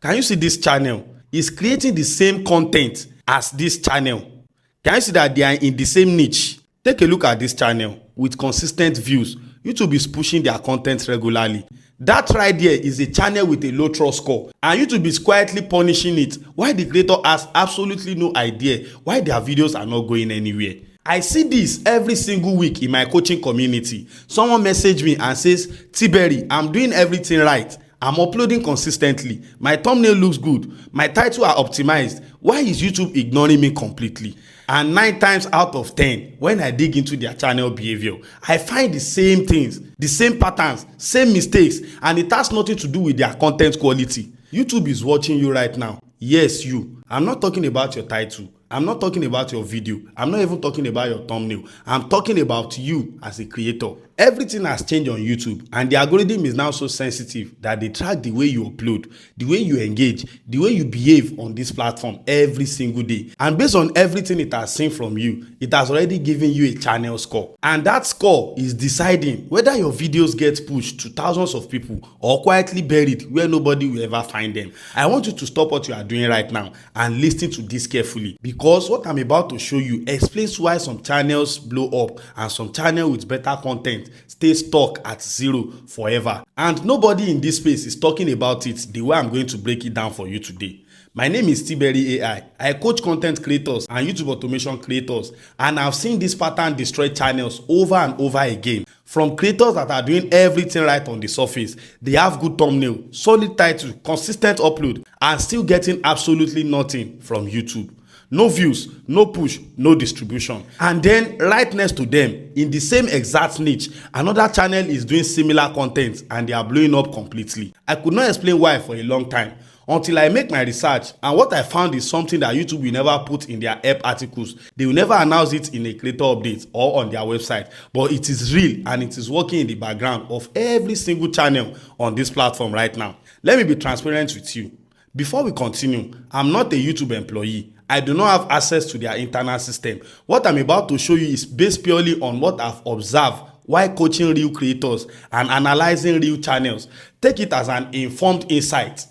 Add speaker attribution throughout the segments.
Speaker 1: Can you see this channel is creating the same content as this channel? Can you see that they are in the same niche? Take a look at this channel with consistent views. YouTube is pushing their content regularly. That right there is a channel with a low trust score, and YouTube is quietly punishing it while the creator has absolutely no idea why their videos are not going anywhere. I see this every single week in my coaching community. Someone message me and says, Tberry, I'm doing everything right. I'm uploading consistently. My thumbnail looks good. My title are optimized. Why is YouTube ignoring me completely? And 9 times out of 10, when I dig into their channel behavior, I find the same things, the same patterns, same mistakes, and it has nothing to do with their content quality. YouTube is watching you right now. Yes, you. I'm not talking about your title. I'm not talking about your video. I'm not even talking about your thumbnail. I'm talking about you as a creator. Everything has changed on YouTube, and the algorithm is now so sensitive that they track the way you upload, the way you engage, the way you behave on this platform every single day. And based on everything it has seen from you, it has already given you a channel score. And that score is deciding whether your videos get pushed to thousands of people or quietly buried where nobody will ever find them. I want you to stop what you are doing right now and listen to this carefully, because what I'm about to show you explains why some channels blow up and some channels with better content stay stuck at 0 forever. And nobody in this space is talking about it the way I'm going to break it down for you today. My name is Tberry AI. I coach content creators and YouTube automation creators, and I've seen this pattern destroy channels over and over again. From creators that are doing everything right on the surface, they have good thumbnail, solid title, consistent upload, and still getting absolutely nothing from YouTube. No views, no push, no distribution. And then right next to them, in the same exact niche, another channel is doing similar content and they are blowing up completely. I could not explain why for a long time until I make my research, and what I found is something that YouTube will never put in their help articles. They will never announce it in a creator update or on their website, but it is real and it is working in the background of every single channel on this platform right now. Let me be transparent with you. Before we continue, I'm not a YouTube employee. I do not have access to their internal system. What I'm about to show you is based purely on what I've observed while coaching real creators and analyzing real channels. Take it as an informed insight,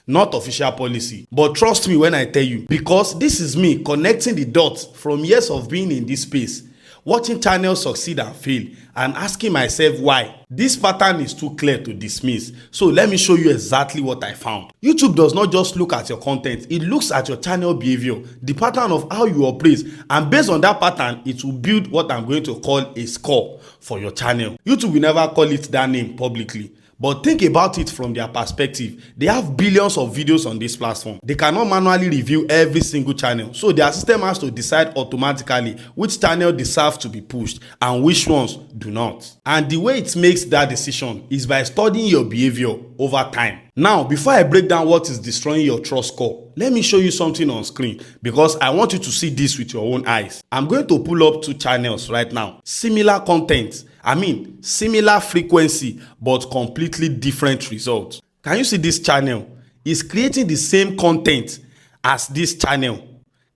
Speaker 1: not official policy. But trust me when I tell you, because this is me connecting the dots from years of being in this space, watching channels succeed and fail, and asking myself why. This pattern is too clear to dismiss. So let me show you exactly what I found. YouTube does not just look at your content, it looks at your channel behavior, the pattern of how you operate, and based on that pattern, it will build what I'm going to call a score for your channel. YouTube will never call it that name publicly. But think about it from their perspective. They have billions of videos on this platform. They cannot manually review every single channel. So their system has to decide automatically which channel deserve to be pushed and which ones do not. And the way it makes that decision is by studying your behavior over time. Now, before I break down what is destroying your trust score, let me show you something on screen, because I want you to see this with your own eyes. I'm going to pull up 2 channels right now. Similar content. Similar frequency, but completely different results. Can you see this channel is creating the same content as this channel?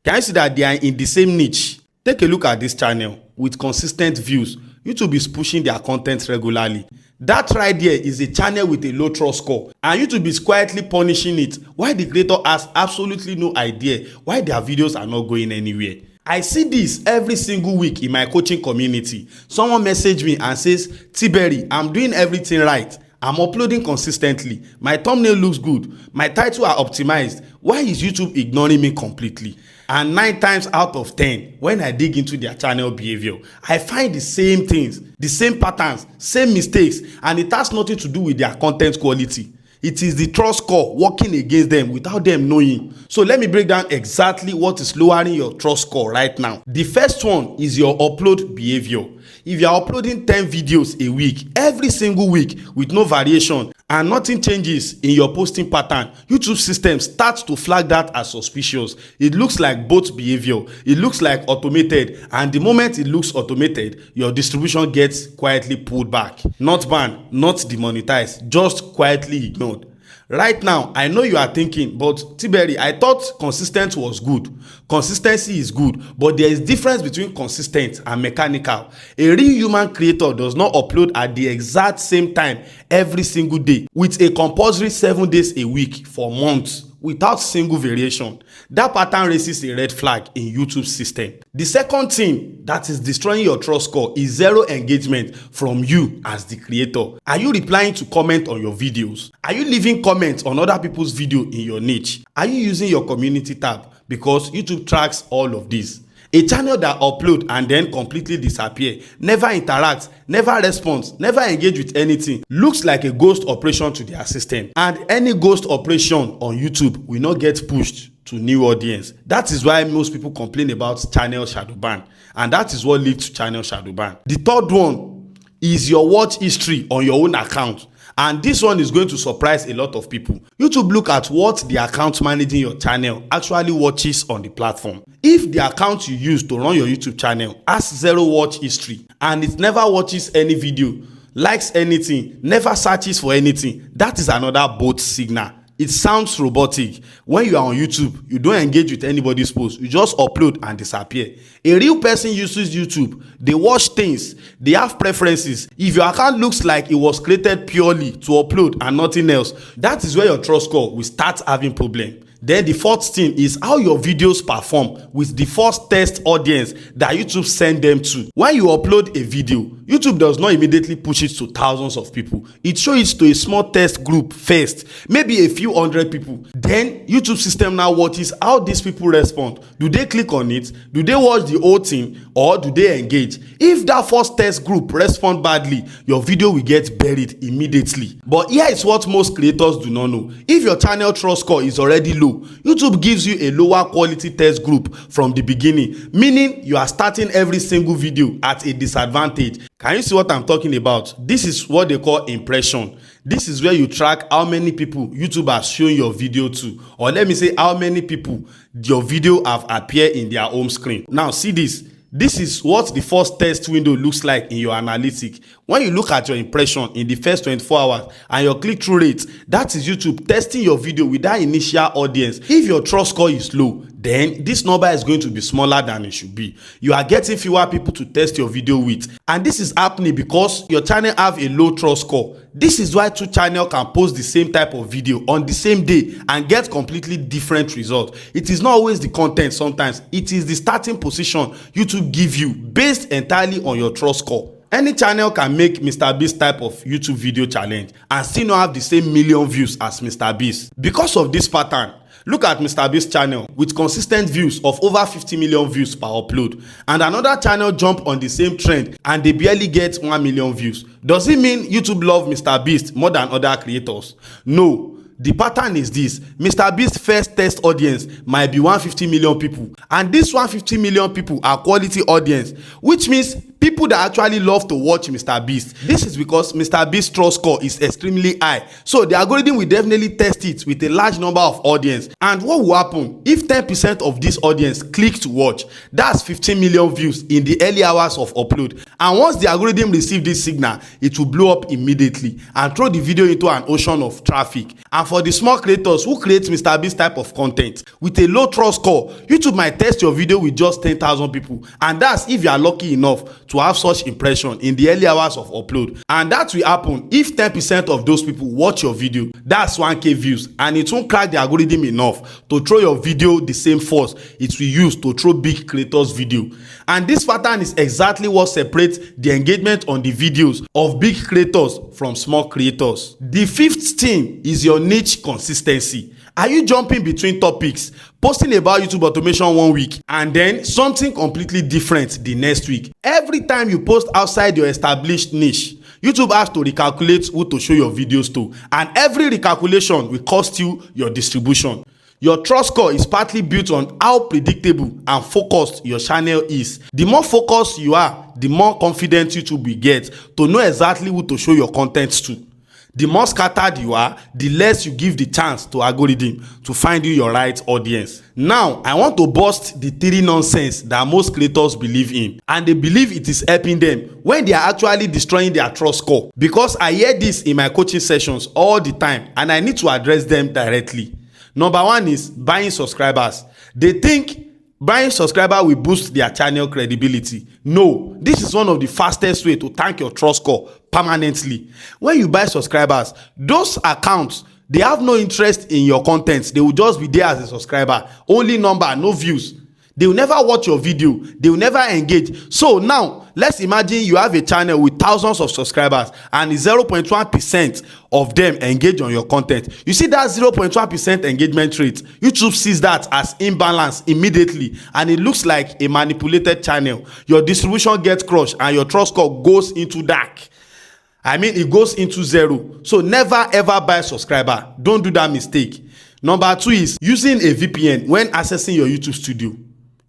Speaker 1: Can you see that they are in the same niche? Take a look at this channel with consistent views. YouTube is pushing their content regularly. That right there is a channel with a low trust score, and YouTube is quietly punishing it while the creator has absolutely no idea why their videos are not going anywhere. I see this every single week in my coaching community. Someone message me and says, Tberry, I'm doing everything right. I'm uploading consistently. My thumbnail looks good. My title are optimized. Why is YouTube ignoring me completely? And 9 times out of 10, when I dig into their channel behavior, I find the same things, the same patterns, same mistakes, and it has nothing to do with their content quality. It is the trust score working against them without them knowing. So let me break down exactly what is lowering your trust score right now. The first one is your upload behavior. If you are uploading 10 videos a week, every single week with no variation, and nothing changes in your posting pattern, YouTube system starts to flag that as suspicious. It looks like bot behavior. It looks like automated, and the moment it looks automated, your distribution gets quietly pulled back. Not banned, not demonetized, just quietly ignored. Right now, I know you are thinking, but Tberry, I thought consistent was good. Consistency is good, but there is difference between consistent and mechanical. A real human creator does not upload at the exact same time every single day with a compulsory 7 days a week for months without single variation. That pattern raises a red flag in YouTube system. The second thing that is destroying your trust score is zero engagement from you as the creator. Are you replying to comment on your videos? Are you leaving comments on other people's video in your niche? Are you using your community tab? Because YouTube tracks all of this. A channel that upload and then completely disappear, never interacts, never responds, never engage with anything, looks like a ghost operation to their system. And any ghost operation on YouTube will not get pushed to new audience. That is why most people complain about channel shadow ban, and that is what leads to channel shadow ban. The third one is your watch history on your own account. And this one is going to surprise a lot of people. YouTube look at what the account managing your channel actually watches on the platform. If the account you use to run your YouTube channel has zero watch history and it never watches any video, likes anything, never searches for anything, that is another both signal. It sounds robotic. When you are on YouTube, you don't engage with anybody's post. You just upload and disappear. A real person uses YouTube. They watch things. They have preferences. If your account looks like it was created purely to upload and nothing else, that is where your trust score will start having problem. Then the fourth thing is how your videos perform with the first test audience that YouTube send them to. When you upload a video, YouTube does not immediately push it to thousands of people. It shows it to a small test group first, maybe a few hundred people. Then YouTube system now watches how these people respond. Do they click on it? Do they watch the whole thing? Or do they engage? If that first test group respond badly, your video will get buried immediately. But here is what most creators do not know. If your channel trust score is already low, YouTube gives you a lower quality test group from the beginning, meaning you are starting every single video at a disadvantage. Can you see what I'm talking about? This is what they call impression. This is where you track how many people YouTube has shown your video to, or let me say how many people your video have appeared in their home screen. Now see this. This is what the first test window looks like in your analytics. When you look at your impression in the first 24 hours and your click-through rate, that is YouTube testing your video with that initial audience. If your trust score is low, then this number is going to be smaller than it should be. You are getting fewer people to test your video with. And this is happening because your channel have a low trust score. This is why two channels can post the same type of video on the same day and get completely different results. It is not always the content sometimes. It is the starting position YouTube give you based entirely on your trust score. Any channel can make MrBeast type of YouTube video challenge and still not have the same million views as MrBeast. Because of this pattern, look at MrBeast channel with consistent views of over 50 million views per upload, and another channel jump on the same trend and they barely get 1 million views. Does it mean YouTube love MrBeast more than other creators? No. The pattern is this: MrBeast first test audience might be 150 million people, and this 150 million people are quality audience, which means people that actually love to watch MrBeast. This is because MrBeast trust score is extremely high, so the algorithm will definitely test it with a large number of audience. And what will happen if 10% of this audience click to watch? That's 15 million views in the early hours of upload, and once the algorithm receives this signal, it will blow up immediately and throw the video into an ocean of traffic. And for the small creators who create MrBeast type of content with a low trust score, YouTube might test your video with just 10,000 people, and that's if you are lucky enough to have such impression in the early hours of upload. And that will happen if 10% of those people watch your video. That's 1k views, and it won't crack the algorithm enough to throw your video the same force it will use to throw big creators video. And this pattern is exactly what separates the engagement on the videos of big creators from small creators. The fifth thing is your niche consistency. Are you jumping between topics, posting about YouTube automation one week and then something completely different the next week? Every time you post outside your established niche, YouTube has to recalculate who to show your videos to, and every recalculation will cost you your distribution. Your trust score is partly built on how predictable and focused your channel is. The more focused you are, the more confident YouTube will get to know exactly who to show your content to. The more scattered you are, the less you give the chance to algorithm to find you your right audience. Now, I want to bust the 3 nonsense that most creators believe in, and they believe it is helping them when they are actually destroying their trust score. Because I hear this in my coaching sessions all the time, and I need to address them directly. Number 1 is buying subscribers. They think buying subscriber will boost their channel credibility. No, this is one of the fastest way to tank your trust score permanently. When you buy subscribers, those accounts, they have no interest in your content. They will just be there as a subscriber, only number, no views. They will never watch your video. They will never engage. So now, let's imagine you have a channel with thousands of subscribers and 0.1% of them engage on your content. You see that 0.1% engagement rate, YouTube sees that as imbalance immediately, and it looks like a manipulated channel. Your distribution gets crushed and your trust score goes into dark. I mean, it goes into 0. So never ever buy a subscriber. Don't do that mistake. Number 2 is using a VPN when accessing your YouTube studio.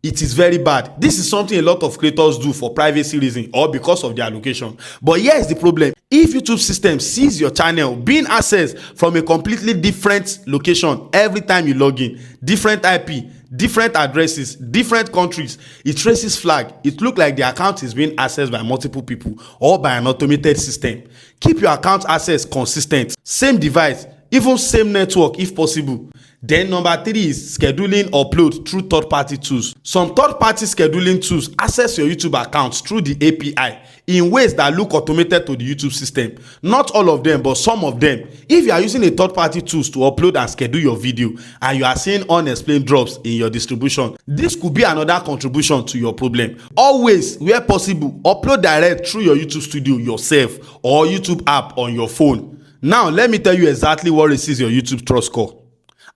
Speaker 1: It is very bad. This is something a lot of creators do for privacy reasons or because of their location. But here is the problem. If YouTube system sees your channel being accessed from a completely different location every time you log in, different IP, different addresses, different countries, it traces flag. It looks like the account is being accessed by multiple people or by an automated system. Keep your account access consistent. Same device, even same network if possible. Then number 3 is scheduling upload through third-party tools. Some third-party scheduling tools access your YouTube accounts through the API in ways that look automated to the YouTube system. Not all of them, but some of them. If you are using a third-party tools to upload and schedule your video and you are seeing unexplained drops in your distribution, this could be another contribution to your problem. Always, where possible, upload direct through your YouTube studio yourself or YouTube app on your phone. Now, let me tell you exactly what raises your YouTube trust score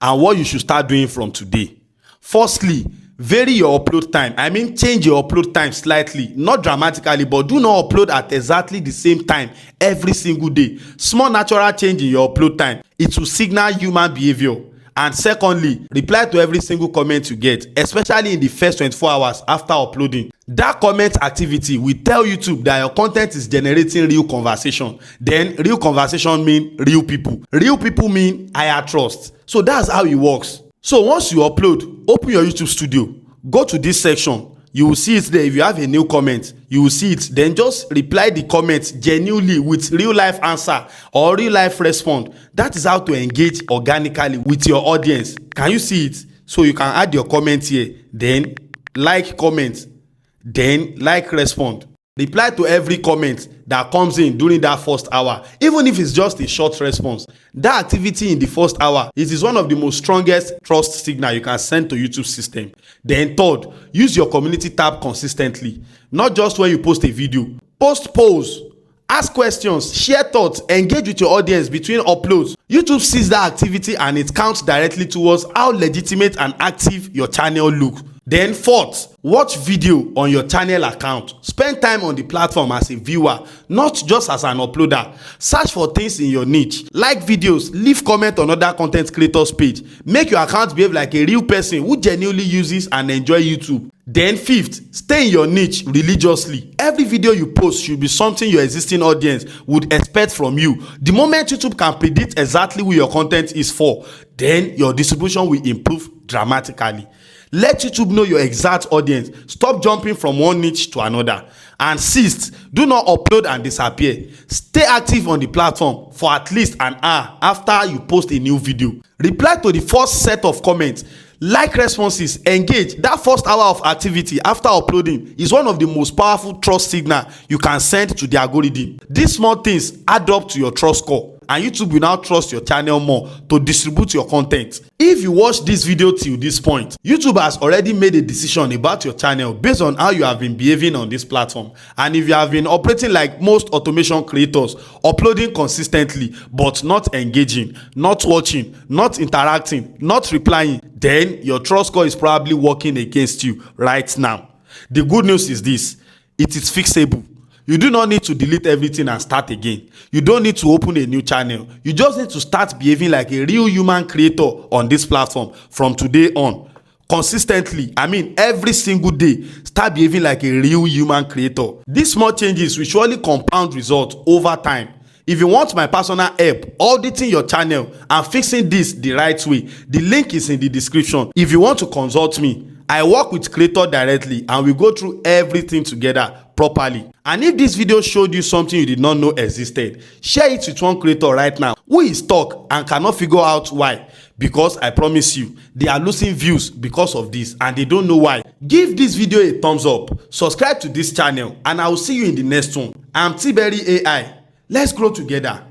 Speaker 1: and what you should start doing from today. Firstly, vary your upload time. I mean, change your upload time slightly, not dramatically, but do not upload at exactly the same time every single day. Small natural change in your upload time, it will signal human behavior. And secondly, reply to every single comment you get, especially in the first 24 hours after uploading. That comment activity will tell YouTube that your content is generating real conversation. Then real conversation mean real people. Real people mean higher trust. So that's how it works. So once you upload, open your YouTube studio, go to this section. You will see it there. If you have a new comment, you will see it. Then just reply the comment genuinely with real life answer or real life response. That is how to engage organically with your audience. Can you see it? So you can add your comment here, then like comment, then like respond. Reply to every comment that comes in during that first hour, even if it's just a short response. That activity in the first hour, it is one of the most strongest trust signal you can send to YouTube system. Then third, use your community tab consistently, not just when you post a video. Post polls, ask questions, share thoughts, engage with your audience between uploads. YouTube sees that activity and it counts directly towards how legitimate and active your channel looks. Then fourth, watch video on your channel account. Spend time on the platform as a viewer, not just as an uploader. Search for things in your niche. Like videos, leave comment on other content creators page. Make your account behave like a real person who genuinely uses and enjoy YouTube. Then fifth, stay in your niche religiously. Every video you post should be something your existing audience would expect from you. The moment YouTube can predict exactly who your content is for, then your distribution will improve dramatically. Let YouTube know your exact audience. Stop jumping from one niche to another. And sixth, do not upload and disappear. Stay active on the platform for at least an hour after you post a new video. Reply to the first set of comments. Like responses, engage. That first hour of activity after uploading is one of the most powerful trust signal you can send to the algorithm. These small things add up to your trust score, and YouTube will now trust your channel more to distribute your content. If you watch this video till this point, YouTube has already made a decision about your channel based on how you have been behaving on this platform. And if you have been operating like most automation creators, uploading consistently but not engaging, not watching, not interacting, not replying, then your trust score is probably working against you right now. The good news is this: it is fixable. You do not need to delete everything and start again. You don't need to open a new channel. You just need to start behaving like a real human creator on this platform from today on. Consistently, I mean every single day, start behaving like a real human creator. These small changes will surely compound results over time. If you want my personal help auditing your channel and fixing this the right way, the link is in the description. If you want to consult me, I work with creator directly and we go through everything together properly. And if this video showed you something you did not know existed, share it with one creator right now who is stuck and cannot figure out why. Because I promise you, they are losing views because of this and they don't know why. Give this video a thumbs up, subscribe to this channel, and I will see you in the next one. I'm Tberry AI. Let's grow together.